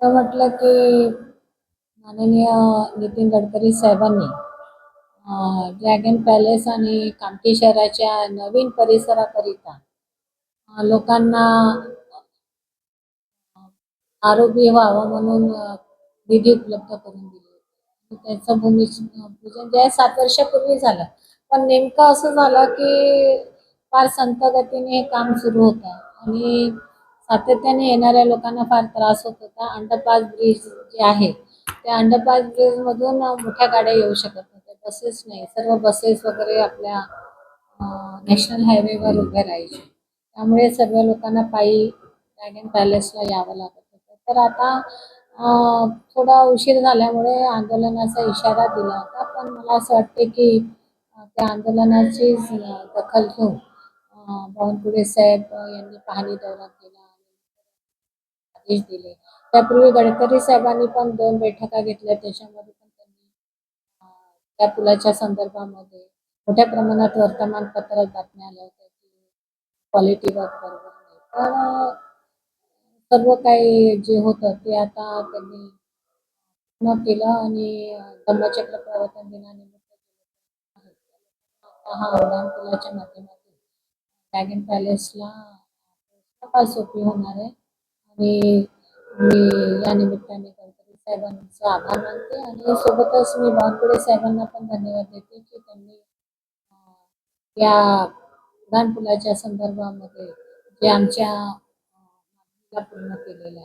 तर म्हटलं की माननीय नितीन गडकरी साहेबांनी ड्रॅगन पॅलेस आणि कामठी शहराच्या नवीन परिसराकरिता लोकांना आरोग्य व्हावं म्हणून निधी उपलब्ध करून दिली. त्याचं पूजन जे आहे 7 वर्षापूर्वी झालं. पण नेमकं असं झालं की फार संथ गतीने हे काम सुरू होतं आणि सातत्याने येणाऱ्या लोकांना फार त्रास होत होता. अंडरपास ब्रिज जे आहे त्या अंडरपास ब्रिजमधून मोठ्या गाड्या येऊ शकत नव्हत्या. बसेस नाही, सर्व बसेस वगैरे आपल्या नॅशनल हायवेवर उभे राहायचे. त्यामुळे सर्व लोकांना पायी ड्रॅगन पॅलेसला यावं लागत होतं. तर आता थोडा उशीर झाल्यामुळे आंदोलनाचा इशारा दिला होता. पण मला असं वाटते की त्या आंदोलनाची दखल घेऊन बावनकुळे साहेब यांनी पाहणी दौरा केला आणि आदेश दिले. त्यापूर्वी गडकरी साहेबांनी पण 2 बैठका घेतल्या. त्याच्यामध्ये पण त्यांनी त्या पुलाच्या संदर्भामध्ये मोठ्या प्रमाणात वर्तमानपत्रात बातम्या आल्या होत्या की क्वालिटी वर्क बरोबर नाही. तर सर्व काही जे होतं ते आता त्यांनी पूर्ण केलं आणि धम्मचक्र प्रवर्तन दिनानिमित्त हा उड्डाण पुलाच्या माध्यमातून ड्रॅगन पॅलेसला फार सोपी होणार आहे आणि मी या निमित्ताने गडकरी साहेबांचा आभार मानते आणि सोबतच मी बावनकुळे साहेबांना पण धन्यवाद देते की त्यांनी या उड्डाण पुलाच्या संदर्भामध्ये जे आमच्या मागणीला पूर्ण केलेलं आहे.